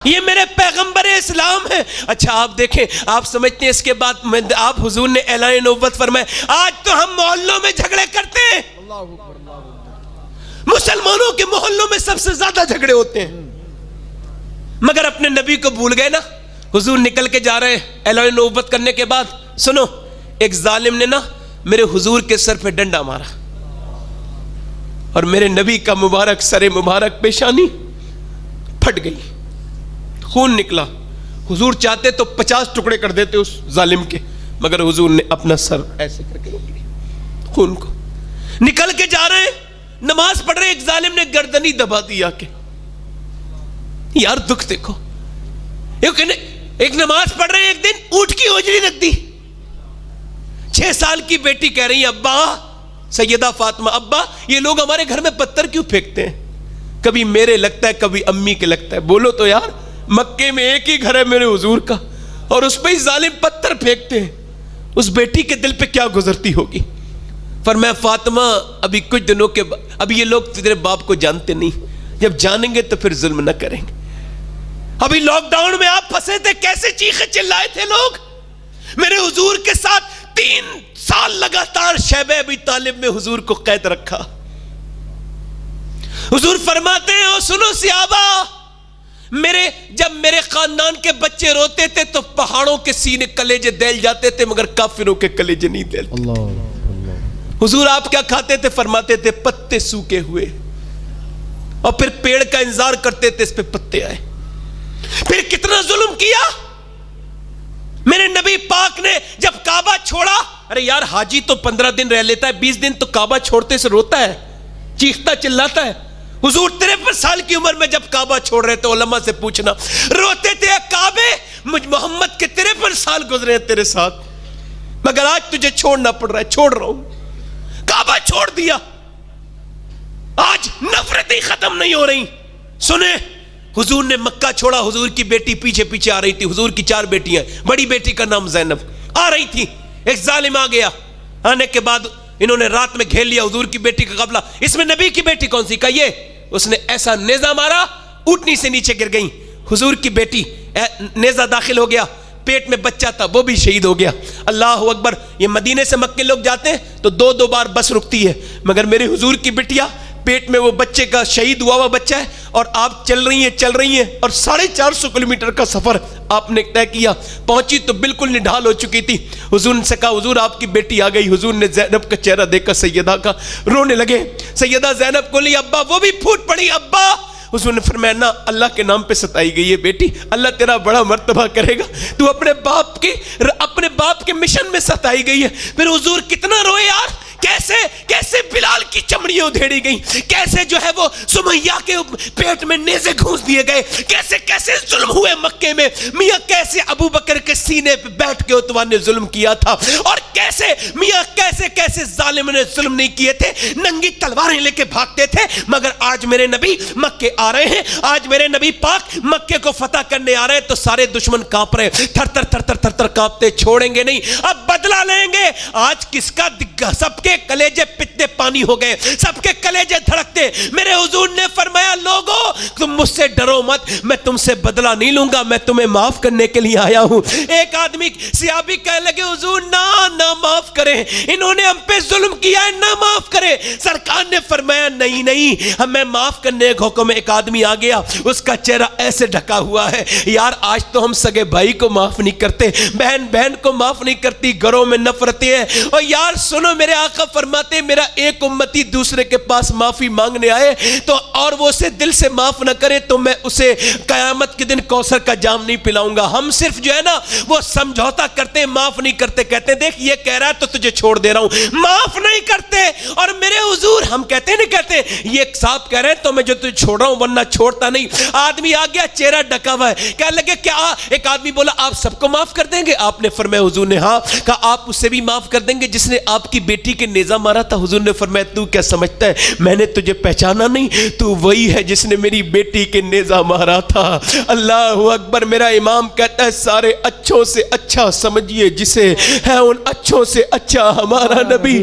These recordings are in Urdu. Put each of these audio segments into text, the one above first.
یہ میرے پیغمبر اسلام ہے. اچھا آپ دیکھیں، آپ سمجھتے ہیں اس کے بعد آپ حضور نے اعلان نبوت فرمایا آج تو ہم محلوں میں جھگڑے کرتے ہیں. مسلمانوں کے محلوں میں سب سے زیادہ جھگڑے ہوتے ہیں، مگر اپنے نبی کو بھول گئے نا. حضور نکل کے جا رہے ہیں اعلان نبوت کرنے کے بعد. سنو، ایک ظالم نے نا میرے حضور کے سر پہ ڈنڈا مارا اور میرے نبی کا مبارک سر مبارک پیشانی پھٹ گئی، خون نکلا. حضور چاہتے تو 50 ٹکڑے کر دیتے اس ظالم کے، مگر حضور نے اپنا سر ایسے کر کے روک لیا خون کو. نکل کے جا رہے ہیں، نماز پڑھ رہے، ایک ظالم نے گردنی دبا دی آ کے. یار دکھ دیکھو، ایک نماز پڑھ رہے ہیں، ایک دن اونٹ کی اوجری رکھ دی. 6 سال کی بیٹی کہہ رہی ہے ابا، سیدہ فاطمہ، ابا یہ لوگ ہمارے گھر میں پتھر کیوں پھینکتے ہیں؟ کبھی میرے لگتا ہے کبھی امی کے لگتا ہے. بولو تو یار، مکے میں ایک ہی گھر ہے میرے حضور کا اور اس پہ ہی ظالم پتھر پھینکتے ہیں. اس بیٹی کے دل پہ کیا گزرتی ہوگی؟ فرمایا فاطمہ ابھی کچھ دنوں کے ابھی یہ لوگ تیرے باپ کو جانتے نہیں، جب جانیں گے تو پھر ظلم نہ کریں گے. ابھی لاک ڈاؤن میں آپ پھنسے تھے، کیسے چیخے چلائے تھے لوگ. میرے حضور کے ساتھ 3 سال لگاتار شیبہ ابی طالب میں حضور کو قید رکھا. حضور فرماتے ہیں او سنو صحابہ، جب میرے خاندان کے بچے روتے تھے تو پہاڑوں کے سینے کلیجے دہل جاتے تھے، مگر کافروں کے کلیجے نہیں دہلتے. حضور آپ کیا کھاتے تھے؟ فرماتے تھے پتے سوکے ہوئے، اور پھر پیڑ کا انتظار کرتے تھے اس پہ پتے آئے. پھر کتنا ظلم کیا میرے نبی پاک نے جب کعبہ چھوڑا. ارے یار حاجی تو 15 دن رہ لیتا ہے، 20 دن تو کعبہ چھوڑتے سے روتا ہے، چیختا چلاتا ہے. حضور 53 سال کی عمر میں جب کعبہ چھوڑ رہے تھے، علماء سے پوچھنا، روتے تھے کعبے مجھ محمد کے 53 سال گزرے ہیں تیرے ساتھ، مگر آج تجھے چھوڑنا پڑ رہا ہے. چھوڑ رہا ہوں. کعبہ چھوڑ دیا. آج نفرتیں ختم نہیں ہو رہی. سنیں، حضور نے مکہ چھوڑا، حضور کی بیٹی پیچھے پیچھے آ رہی تھی. حضور کی 4 بیٹیاں، بڑی بیٹی کا نام زینب، آ رہی تھی. ایک ظالم آ گیا، آنے کے بعد انہوں نے رات میں گھیر لیا حضور کی بیٹی کا قافلہ. اس میں نبی کی بیٹی کون سی؟ کا یہ. اس نے ایسا نیزہ مارا، اونٹنی سے نیچے گر گئی. حضور کی بیٹی، نیزہ داخل ہو گیا، پیٹ میں بچہ تھا، وہ بھی شہید ہو گیا. اللہ اکبر. یہ مدینے سے مکے لوگ جاتے ہیں تو 2 بار بس رکتی ہے، مگر میرے حضور کی بٹیا پیٹ میں وہ بچے کا شہید ہوا بچہ ہے، اور آپ چل رہی ہیں اور 450 کلومیٹر کا سفر آپ نے طے کیا. پہنچی تو بالکل نڈھال ہو چکی تھی. حضور نے سے کہا حضور آپ کی بیٹی آ گئی. حضور نے زینب کا چہرہ دیکھا سیدہ کا، رونے لگے. سیدہ زینب کو لی ابا، وہ بھی پھوٹ پڑی ابا. حضور نے فرمایا نہ، اللہ کے نام پہ ستائی گئی ہے بیٹی، اللہ تیرا بڑا مرتبہ کرے گا. تو اپنے باپ کے مشن میں ستائی گئی ہے. پھر حضور کتنا روئے یار. کیسے بلال کی چمڑیاں ادھیڑی گئی، کیسے جو ہے وہ سمیہ کے پیٹ میں نیزے گھونس دیے گئے، کیسے ظلم ہوئے مکے میں. میاں کیسے ابو بکر کے سینے پہ بیٹھ کے عتبہ نے ظلم کیا تھا، اور کیسے ظالم نے ظلم نہیں کیے تھے، ننگی تلواریں لے کے بھاگتے تھے. مگر آج میرے نبی مکے آ رہے ہیں، آج میرے نبی پاک مکے کو فتح کرنے آ رہے ہیں تو سارے دشمن کانپ رہے، تھر کانپتے. چھوڑیں گے نہیں، اب بدلہ لیں گے. آج کس کا دگا؟ سب کے کلیجے پتے پانی ہو گئے، سب کے کلیجے دھڑکتے. میرے حضور نے فرمایا لوگوں تم مجھ سے ڈرو مت، میں تم سے بدلہ نہیں لوں گا، میں تمہیں معاف کرنے کے لیے آیا ہوں. ایک آدمی صحابی کہنے لگے حضور نہ معاف کریں، انہوں نے ہم پہ ظلم کیا ہے، نہ معاف کریں. سرکار نے فرمایا نہیں ہمیں معاف کرنے کا حکم ہے. ایک آدمی آ گیا، اس کا چہرہ ایسے ڈھکا ہوا ہے. یار آج تو ہم سگے بھائی کو معاف نہیں کرتے، بہن کو معاف نہیں کرتی، گھروں میں نفرتیں ہیں. اور یار سنو، میرے آقا فرماتے ہیں میرا ایک امتی دوسرے کے پاس معافی مانگنے آئے تو اور وہ اسے دل سے معاف نہ کرے تو میں اسے قیامت کے دن کوثر کا جام نہیں پلاؤں گا. ہم صرف جو ہے نا وہ سمجھوتا کرتے ہیں، معاف نہیں کرتے. کہتے ہیں دیکھ یہ کہہ رہا ہے تو تجھے چھوڑ دے رہا ہوں، معاف نہیں کرتے. اور میرے حضور ہم کہتے ہیں یہ صاحب کہہ رہے ہیں تو میں جو تجھے چھوڑ رہا ہوں ورنہ چھوڑتا نہیں. آدمی آ گیا چہرہ ڈکا ہوا ہے، کہنے لگے کیا؟ ایک آدمی بولا آپ سب کو معاف کر دیں گے؟ آپ نے فرمایا حضور نے ہاں. کہا آپ اسے بھی معاف کر دیں گے جس نے آپ کی بیٹی کے نیزہ مارا تھا؟ حضور نے فرمایا تو کیا سمجھتا ہے میں نے تجھے پہچانا نہیں؟ تو وہی ہے جس نے میری بیٹی کے نیزہ مارا تھا. اللہ اکبر. میرا امام کہتا ہے سارے اچھوں سے اچھا سمجھیے جسے ہے ان اچھوں سے اچھا ہمارا نبی.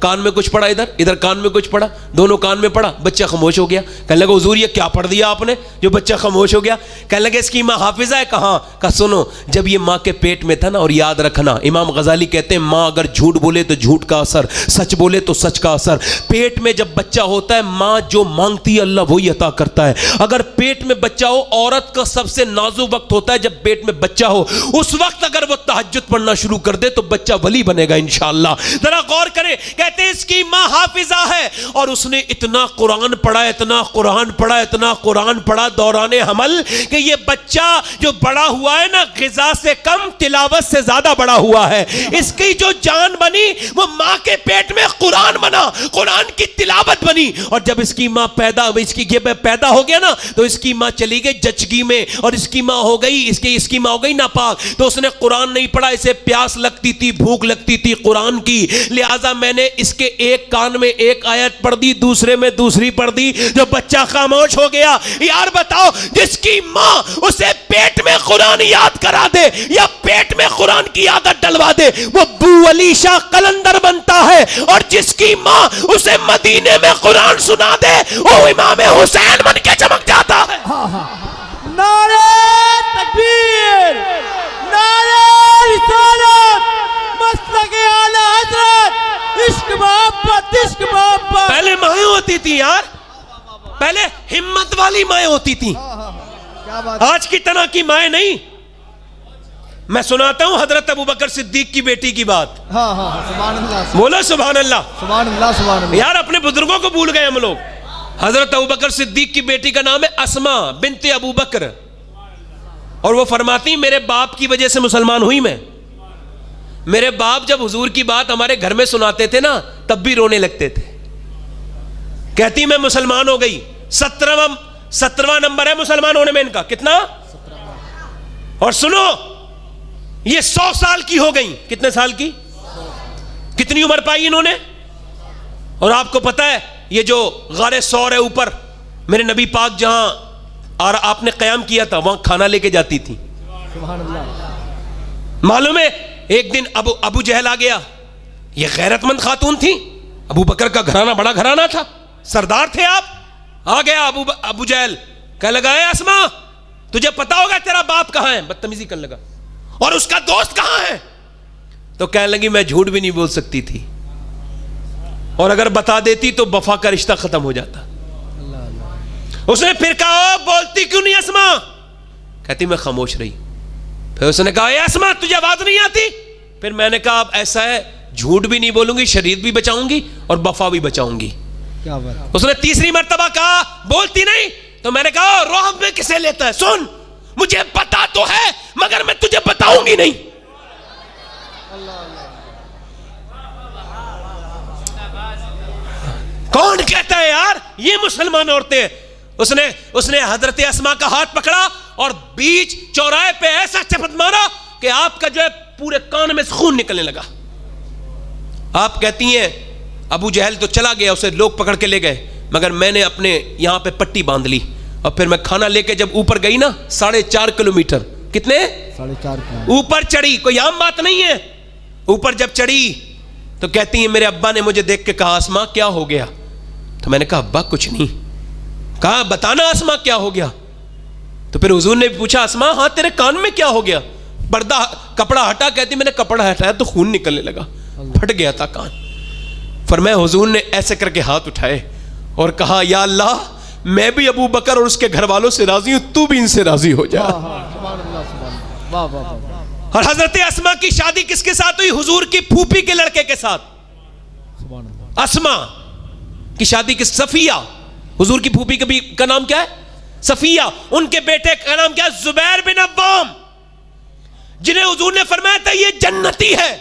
کان میں کچھ پڑا, ادھر کان میں کچھ پڑا, دونوں کان میں پڑا, بچہ خاموش ہو گیا. کہنے لگا حضور یہ کیا پڑھ دیا آپ نے جو بچہ خاموش ہو گیا؟ کہنے لگے اس کی ماں حافظہ ہے. کہاں؟ کہا سنو, جب یہ ماں کے پیٹ میں تھا نا, اور یاد رکھنا امام غزالی کہتے ہیں ماں اگر جھوٹ بولے تو جھوٹ کا اثر, سچ بولے تو سچ کا اثر. پیٹ میں جب بچہ ہوتا ہے ماں جو مانگتی ہے اللہ وہی عطا کرتا ہے. اگر پیٹ میں بچہ ہو, عورت کا سب سے نازک وقت ہوتا ہے جب پیٹ میں بچہ ہو, اس وقت اگر وہ تہجد پڑھنا شروع کر دے تو بچہ ولی بنے گا انشاءاللہ. ذرا غور کریں, کہتے ہیں اس کی ماں حافظہ ہے اور اس نے اتنا قرآن پڑھا, اتنا قرآن پڑھا, اتنا قرآن پڑھا دوران حمل کہ یہ بچہ جو بڑا ہوا ہے نا غذا سے کم تلاوت سے زیادہ بڑا ہوا ہے. اس کی جو جان بنی وہ ماں کے پیٹ میں قرآن بنا, قرآن کی تلاوت بنی. اور جب اس کی ماں پیدا ہو گیا نا تو اس کی ماں چلی گئی جچگی میں, اور اس کی ماں ہو گئی اس کی ماں ہو گئی ناپاک. تو اس نے قرآن نہیں پڑھا, اسے پیاس لگتی تھی, بھوک لگتی تھی قرآن کی, لہٰذا میں نے اس کے ایک کان میں ایک آیت پڑھ دی, دوسرے میں دوسری پڑھ دی, جو بچہ خاموش ہو گیا. یار بتاؤ, جس کی ماں اسے پیٹ میں قرآن یاد کرا دے یا پیٹ میں قرآن کی عادت ڈلوا دے وہ ابو علی شاہ قلندر بنتا ہے, اور جس کی ماں اسے مدینے میں قرآن سنا دے وہ امام حسین بن کے چمک جاتا ہے. نعرہ تکبیر, نعرہ رسالت, مسلک اعلی حضرت, عشق محبت, عشق محبت. پہلے مائیں ہوتی تھی یار, پہلے ہمت والی مائیں ہوتی تھی, آج کی طرح کی مائیں نہیں. میں سناتا ہوں حضرت ابوبکر صدیق کی بیٹی کی بات. سبحان اللہ, بولا سبحان اللہ, سبحان اللہ, سبحان اللہ. یار اپنے بزرگوں کو بھول گئے ہم لوگ. حضرت ابوبکر صدیق کی بیٹی کا نام ہے اسما بنت ابوبکر, اور وہ فرماتی میرے باپ کی وجہ سے مسلمان ہوئی میں. میرے باپ جب حضور کی بات ہمارے گھر میں سناتے تھے نا تب بھی رونے لگتے تھے. کہتی میں مسلمان ہو گئی, 17واں نمبر ہے مسلمان ہونے میں ان کا. کتنا؟ اور سنو, یہ 100 سال کی ہو گئی. کتنے سال کی؟ کتنی عمر پائی انہوں نے؟ اور آپ کو پتا ہے یہ جو غار سور ہے اوپر, میرے نبی پاک جہاں اور آپ نے قیام کیا تھا وہاں کھانا لے کے جاتی تھی. سبحان اللہ. معلوم ہے ایک دن ابو جہل آ گیا. یہ غیرت مند خاتون تھی, ابو بکر کا گھرانہ بڑا گھرانہ تھا, سردار تھے آپ. آ گیا ابو جہل, کہنے لگا اے اسما تجھے پتا ہوگا تیرا باپ کہاں ہے؟ بدتمیزی کرنے لگا. اور اس کا دوست کہاں ہے؟ تو کہنے لگی میں جھوٹ بھی نہیں بول سکتی تھی, اور اگر بتا دیتی تو وفا کا رشتہ ختم ہو جاتا. اس نے پھر کہا بولتی کیوں نہیں اسما؟ کہتی میں خاموش رہی. پھر اس نے کہا اے اسما تجھے آواز نہیں آتی؟ پھر میں نے کہا اب ایسا ہے جھوٹ بھی نہیں بولوں گی, شریعت بھی بچاؤں گی اور وفا بھی بچاؤں گی. اس نے تیسری مرتبہ کہا بولتی نہیں, تو میں نے کہا رعب میں کسے لیتا ہے, سن مجھے پتا تو ہے مگر میں تجھے بتاؤں گی نہیں. کون کہتا ہے یار یہ مسلمان عورتیں؟ اس نے حضرت اسما کا ہاتھ پکڑا اور بیچ چوراہے پہ ایسا چپت مارا کہ آپ کا جو ہے پورے کان میں سے خون نکلنے لگا. آپ کہتی ہیں ابو جہل تو چلا گیا, اسے لوگ پکڑ کے لے گئے, مگر میں نے اپنے یہاں پہ پٹی باندھ لی, اور پھر میں کھانا لے کے جب اوپر گئی نا 4.5 کلومیٹر, کتنے 4.5 اوپر چڑھی, کوئی عام بات نہیں ہے. اوپر جب چڑھی تو کہتی ہیں میرے ابا نے مجھے دیکھ کے کہا اسما کیا ہو گیا؟ تو میں نے کہا ابا کچھ نہیں. کہا بتانا اسما کیا ہو گیا؟ تو پھر حضور نے پوچھا اسما ہاں تیرے کان میں کیا ہو گیا؟ پردہ کپڑا ہٹا. کہتی میں نے کپڑا ہٹایا تو خون نکلنے لگا, پھٹ گیا تھا کان. فرمایا حضور نے ایسے کر کے ہاتھ اٹھائے اور کہا یا اللہ میں بھی ابو بکر اور اس کے گھر والوں سے راضی ہوں, تو بھی ان سے راضی ہو جا. اور حضرت اسما کی شادی کس کے ساتھ ہوئی؟ حضور کی پھوپھی کے لڑکے کے ساتھ. اسما کی شادی کی صفیہ, حضور کی پھوپھی کا نام کیا ہے؟ صفیہ. ان کے بیٹے کا نام کیا ہے؟ زبیر بن عوام, جنہیں حضور نے فرمایا تھا یہ جنتی ہے,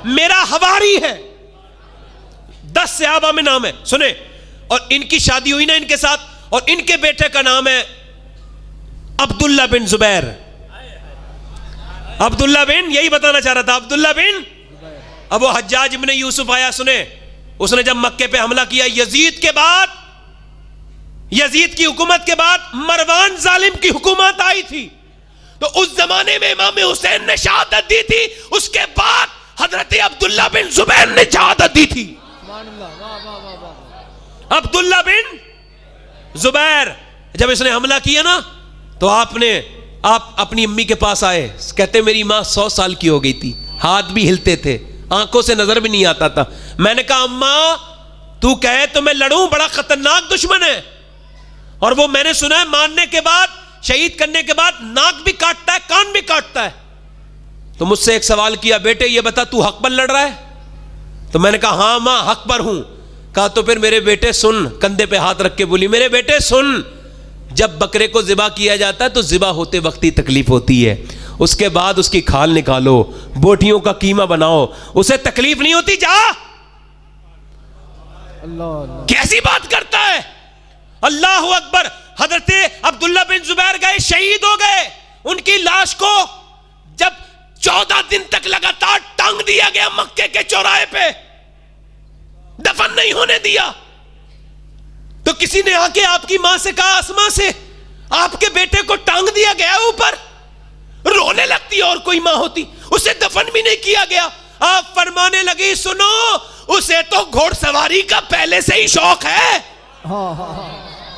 میرا حواری ہے. 10 صحابہ میں نام ہے سنیں. اور ان کی شادی ہوئی نا ان کے ساتھ, اور ان کے بیٹے کا نام ہے عبداللہ بن زبیر. عبداللہ بن, یہی بتانا چاہ رہا تھا, عبداللہ بن. اب وہ حجاج ابن یوسف آیا, سنیں اس نے جب مکے پہ حملہ کیا یزید کے بعد, یزید کی حکومت کے بعد مروان ظالم کی حکومت آئی تھی, تو اس زمانے میں امام حسین نے شہادت دی تھی. اس کے بعد حضرت عبداللہ بن زبیر نے شہادت دی تھی. سبحان اللہ. واہ واہ واہ واہ. عبداللہ بن زبیر جب اس نے حملہ کیا نا تو آپ اپنی امی کے پاس آئے, کہتے میری ماں 100 سال کی ہو گئی تھی, ہاتھ بھی ہلتے تھے, آنکھوں سے نظر بھی نہیں آتا تھا. میں نے کہا اماں تو کہے تو میں لڑوں, بڑا خطرناک دشمن ہے, اور وہ میں نے سنا ہے مارنے کے بعد, شہید کرنے کے بعد ناک بھی کاٹتا ہے, کان بھی کاٹتا ہے. تو مجھ سے ایک سوال کیا, بیٹے یہ بتا تو حق پر لڑ رہا ہے؟ تو میں نے کہا ہاں ماں حق پر ہوں. کہا تو پھر میرے بیٹے سن, کندھے پہ ہاتھ رکھ کے بولی, میرے بیٹے سن, جب بکرے کو ذبح کیا جاتا ہے تو ذبح ہوتے وقت ہی تکلیف ہوتی ہے, اس کے بعد اس کی کھال نکالو, بوٹیوں کا قیمہ بناؤ, اسے تکلیف نہیں ہوتی. جا اللہ کیسی بات کرتا ہے, اللہ اکبر. حضرت عبداللہ بن زبیر گئے, شہید ہو گئے. ان کی لاش کو جب 14 دن تک لگاتار ٹانگ دیا گیا مکے کے چوراہے پہ, دفن نہیں ہونے دیا, تو کسی نے آ کے آپ کی ماں سے کہا, اسما سے, آپ کے بیٹے کو ٹانگ دیا گیا اوپر. رونے لگتی, اور کوئی ماں ہوتی, اسے دفن بھی نہیں کیا گیا. آپ فرمانے لگی, سنو اسے تو گھوڑ سواری کا پہلے سے ہی شوق ہے. ہاں ہاں ہاں,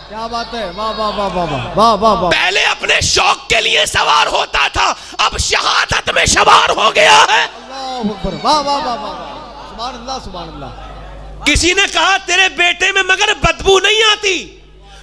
کیا بات ہے. واہ واہ واہ واہ واہ واہ واہ واہ. پہلے اپنے شوق کے لیے سوار ہوتا تھا, اب شہادت میں سوار ہو گیا ہے. اللہ اکبر. واہ واہ واہ واہ. سبحان اللہ سبحان اللہ. کسی نے کہا تیرے بیٹے میں مگر بدبو نہیں آتی,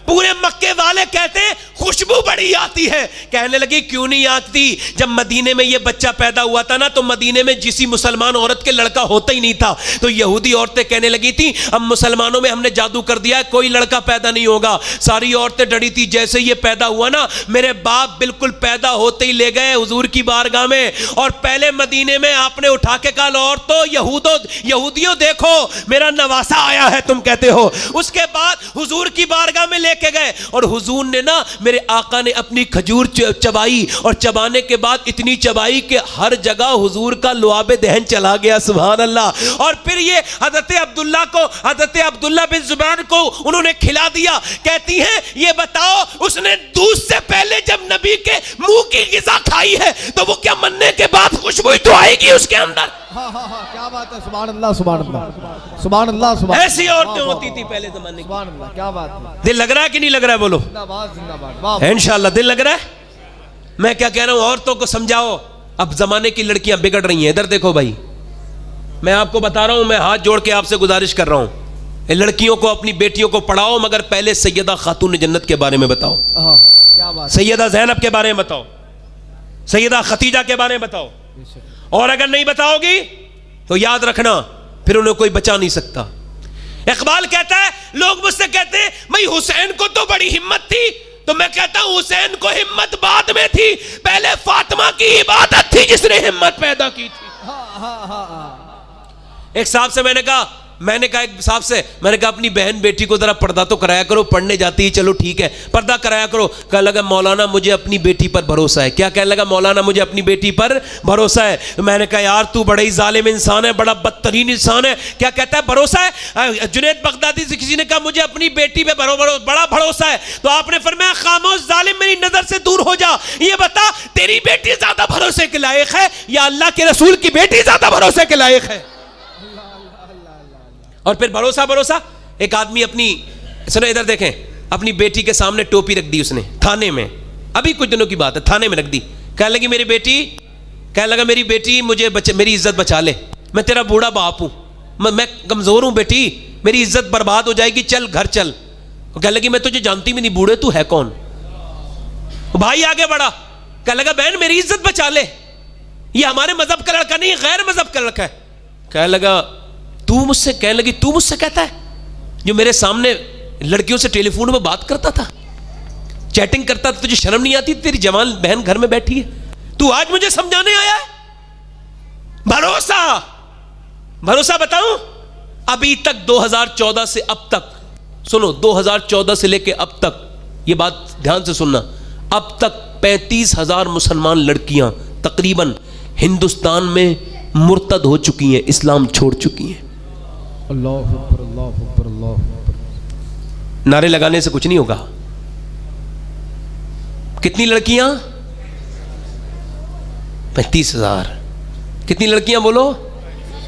پورے مکے والے کہتے ہیں خوشبو بڑی آتی ہے. کہنے لگی کیوں نہیں آتی, جب مدینے میں یہ بچہ پیدا ہوا تھا نا تو مدینے میں کسی مسلمان عورت کے لڑکا ہوتا ہی نہیں تھا, تو یہودی عورتیں کہنے لگی تھی اب مسلمانوں میں ہم نے جادو کر دیا ہے, کوئی لڑکا پیدا نہیں ہوگا. ساری عورتیں ڈری تھی, جیسے یہ پیدا ہوا نا میرے باپ بالکل پیدا ہوتے ہی لے گئے حضور کی بارگاہ میں, اور پہلے مدینے میں آپ نے اٹھا کے کہا عورتوں یہودیوں دیکھو میرا نواسا آیا ہے تم کہتے ہو. اس کے بعد حضور کی بارگاہ میں لے کے گئے, اور حضور نے نا میرے آقا نے اپنی کھجور چبائی, اور چبانے کے بعد اتنی چبائی کہ ہر جگہ حضور کا لعاب دہن چلا گیا. سبحان اللہ. اور پھر یہ حضرت عبداللہ بن زبیر کو انہوں نے کھلا دیا. کہتی ہیں یہ بتاؤ اس نے دودھ سے پہلے جب نبی کے منہ کی غذا کھائی ہے تو وہ کیا مرنے کے بعد خوشبو تو آئے گی اس کے اندر؟ ہاں ہاں ہاں, کیا بات ہے. سبحان اللہ سبحان اللہ سبحان اللہ سبحان. ایسی عورتیں ہوتی تھی پہلے زمانے کی. سبحان اللہ, کیا بات ہے. دل لگ رہا ہے کہ نہیں لگ رہا ہے؟ بولو زندہ باد زندہ باد. واہ انشاءاللہ دل لگ رہا ہے. میں کیا کہہ رہا ہوں, عورتوں کو سمجھاؤ, اب زمانے کی لڑکیاں بگڑ رہی ہیں. ادھر دیکھو بھائی, میں آپ کو بتا رہا ہوں, میں ہاتھ جوڑ کے آپ سے گزارش کر رہا ہوں, لڑکیوں کو اپنی بیٹیوں کو پڑھاؤ, مگر پہلے سیدہ خاتون جنت کے بارے میں بتاؤ, ہاں, کیا بات. سیدہ زینب کے بارے میں بتاؤ, سیدہ خدیجہ کے بارے میں بتاؤ. اور اگر نہیں بتاؤ گی تو یاد رکھنا پھر انہیں کوئی بچا نہیں سکتا. اقبال کہتا ہے, لوگ مجھ سے کہتے ہیں بھائی حسین کو تو بڑی ہمت تھی, تو میں کہتا ہوں حسین کو ہمت بعد میں تھی, پہلے فاطمہ کی عبادت تھی جس نے ہمت پیدا کی تھی. ایک صاحب سے میں نے کہا اپنی بہن بیٹی کو ذرا پردہ تو کرایا کرو, پڑھنے جاتی ہے چلو ٹھیک ہے پردہ کرایا کرو. کہنے لگا مولانا مجھے اپنی بیٹی پر بھروسہ ہے. کیا کہنے لگا؟ مولانا مجھے اپنی بیٹی پر بھروسہ ہے. میں نے کہا یار تو بڑا ہی ظالم انسان ہے, بڑا بدترین انسان ہے. کیا کہتا ہے بھروسہ ہے؟ جنید بغدادی سے کسی نے کہا مجھے اپنی بیٹی پہ بڑا بھروسہ ہے, تو آپ نے فرمایا خاموش ظالم میری نظر سے دور ہو جا, یہ بتا تیری بیٹی زیادہ بھروسے کے لائق ہے یا اللہ کے رسول کی بیٹی زیادہ بھروسے کے لائق ہے؟ اور پھر بھروسہ ایک آدمی اپنی, سنو ادھر دیکھیں, اپنی بیٹی کے سامنے ٹوپی رکھ دی اس نے تھانے میں, ابھی کچھ دنوں کی بات ہے, تھانے میں رکھ دی. کہنے لگی میری بیٹی مجھے میری عزت بچا لے, میں تیرا بوڑھا باپ ہوں, میں کمزور ہوں بیٹی, میری عزت برباد ہو جائے گی, چل گھر چل. کہنے لگی میں تجھے جانتی بھی نہیں, بوڑھے تو ہے کون؟ بھائی آگے بڑھا, کہنے لگا بہن میری عزت بچا لے, یہ ہمارے مذہب کا لڑکا نہیں, غیر مذہب کا لڑکا ہے. کہنے لگا تو مجھ سے کہتا ہے جو میرے سامنے لڑکیوں سے ٹیلی فون میں بات کرتا تھا, چیٹنگ کرتا تھا, تجھے شرم نہیں آتی؟ تیری جوان بہن گھر میں بیٹھی ہے, تو آج مجھے سمجھانے آیا ہے؟ بھروسہ بتاؤں, ابھی تک 2014 سے اب تک, سنو 2014 سے لے کے اب تک, یہ بات دھیان سے سننا, اب تک 35,000 مسلمان لڑکیاں تقریباً ہندوستان میں مرتد ہو چکی ہیں, اسلام چھوڑ چکی ہیں. اللہ اکبر اللہ اکبر اللہ اکبر. نعرے لگانے سے کچھ نہیں ہوگا. کتنی لڑکیاں؟ 35,000. کتنی لڑکیاں بولو؟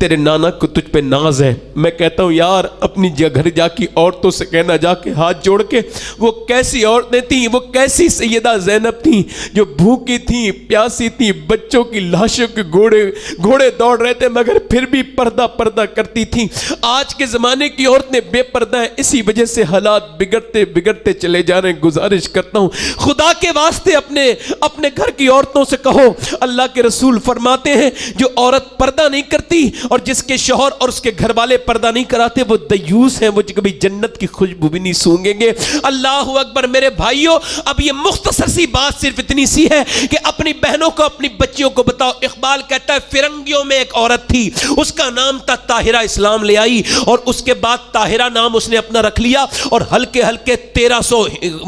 تیرے نانا کو تجھ پہ ناز ہے. میں کہتا ہوں یار اپنی گھر جا کی عورتوں سے کہنا جا کے ہاتھ جوڑ کے وہ کیسی عورتیں تھیں, وہ کیسی سیدہ زینب تھیں جو بھوکی تھیں, پیاسی تھیں, بچوں کی لاشوں کے گھوڑے دوڑ رہے تھے مگر پھر بھی پردہ کرتی تھیں. آج کے زمانے کی عورتیں بے پردہ ہیں, اسی وجہ سے حالات بگڑتے چلے جا رہے ہیں. گزارش کرتا ہوں خدا کے واسطے اپنے گھر کی عورتوں سے کہو. اللہ کے رسول فرماتے ہیں جو عورت پردہ نہیں کرتی اور جس کے شوہر اور اس کے گھر والے پردہ نہیں کراتے وہ دیوس ہیں, وہ کبھی جنت کی خوشبو بھی نہیں سونگیں گے. اللہ اکبر. میرے بھائیوں اب یہ مختصر سی بات صرف اتنی سی ہے کہ اپنی بہنوں کو اپنی بچیوں کو بتاؤ. اقبال کہتا ہے فرنگیوں میں ایک عورت تھی, اس کا نام تھا طاہرہ, اسلام لے آئی اور اس کے بعد طاہرہ نام اس نے اپنا رکھ لیا اور ہلکے 1300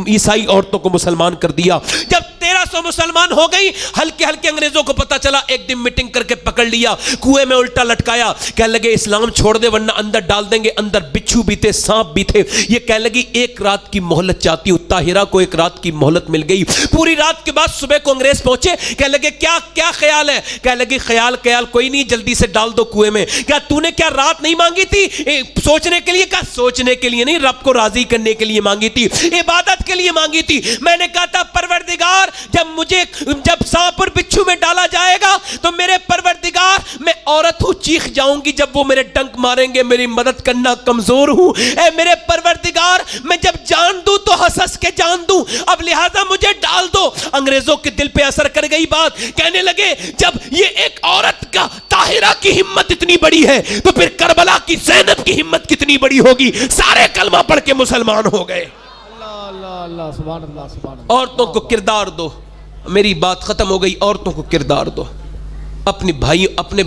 عیسائی عورتوں کو مسلمان کر دیا. جب 1300 مسلمان ہو گئی ہلکے انگریزوں کو پتا چلا, ایک دن میٹنگ کر کے پکڑ لیا, کنویں میں الٹا لٹکایا, کہنے لگے اسلام چھوڑ دے ورنہ اندر ڈال دیں گے. اندر بچھو بھی تھے, سانپ بھی تھے. یہ کہنے لگی ایک رات کی مہلت چاہتی ہوں. طاہرہ کو ایک رات کی مہلت مل گئی. پوری رات کے بعد صبح کو انگریز پہنچے, کہنے لگے کیا خیال ہے؟ کہنے لگی خیال کوئی نہیں, جلدی سے ڈال دو کنویں میں. کیا تو نے کیا رات نہیں مانگی تھی سوچنے کے لیے؟ کہا سوچنے کے لیے نہیں, رب کو راضی کرنے کے لیے مانگی تھی, عبادت کے لیے مانگی تھی. میں نے کہا تھا پروردگار جب سانپ اور بچھو میں ڈالا جائے گا تو میرے پروردگار میں عورت ہوں, چیخ جاؤں گی جب وہ میرے ڈنک ماریں گے, میری مدد کرنا کمزور ہوں. اے میرے پروردگار میں جب جان دوں تو ہنس کے جان دوں, اب لہذا مجھے ڈال دو. انگریزوں کے دل پہ اثر کر گئی بات, کہنے لگے جب یہ ایک عورت کا طاہرہ کی ہمت اتنی بڑی ہے تو پھر کربلا کی زینب کی ہمت کتنی بڑی ہوگی. سارے کلمہ پڑھ کے مسلمان ہو گئے. اللہ سبحان اللہ سبحان اللہ. عورتوں کو کردار دو. میری بات ختم ہو گئی. عورتوں کو کردار دو.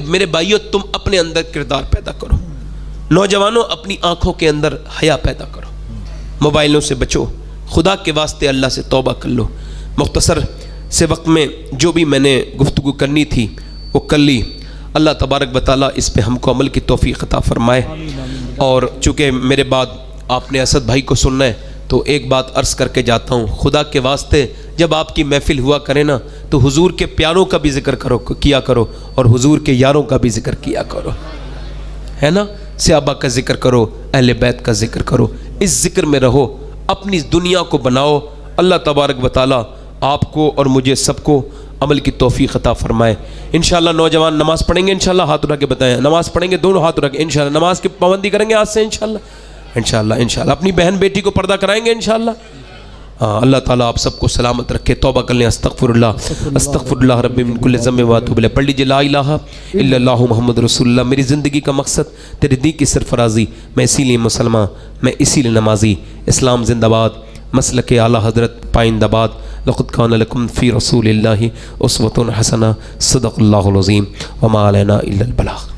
میرے بھائیوں تم اپنے اندر کردار پیدا کرو. نوجوانوں اپنی آنکھوں کے اندر حیا پیدا کرو. موبائلوں سے بچو. خدا کے واسطے اللہ سے توبہ کر لو. مختصر سے وقت میں جو بھی میں نے گفتگو کرنی تھی وہ کر لی. اللہ تبارک و تعالیٰ اس پہ ہم کو عمل کی توفیق عطا فرمائے. اور چونکہ میرے بعد آپ نے اسد بھائی کو سننا ہے تو ایک بات عرض کر کے جاتا ہوں. خدا کے واسطے جب آپ کی محفل ہوا کرے نا تو حضور کے پیاروں کا بھی ذکر کیا کرو اور حضور کے یاروں کا بھی ذکر کیا کرو, ہے نا. صحابہ کا ذکر کرو, اہل بیت کا ذکر کرو. اس ذکر میں رہو, اپنی دنیا کو بناؤ. اللہ تبارک و تعالیٰ آپ کو اور مجھے سب کو عمل کی توفیق عطا فرمائے. انشاءاللہ نوجوان نماز پڑھیں گے, انشاءاللہ ہاتھ اٹھا کے بتائیں. نماز پڑھیں گے, دونوں ہاتھ اٹھا کے انشاءاللہ نماز کی پابندی کریں گے آج سے انشاءاللہ. اپنی بہن بیٹی کو پردہ کرائیں گے انشاءاللہ. اللہ تعالیٰ آپ سب کو سلامت رکھے. توبہ کر لیں. استغفر اللہ رب من کل ذنب واتوب الیہ. پڑھ لیجیے لا الہ الا اللہ محمد رسول اللہ. میری زندگی کا مقصد تیرے دین کی سرفرازی. میں اسی لیے مسلمان, میں اسی لیے نمازی. اسلام زندہ باد. مسلک اعلیٰ حضرت پائندہ باد. لقد کان لکم فی رسول اللہ اسوۃ حسنہ. صدق اللہ العظیم. وما علینا الا البلاغ.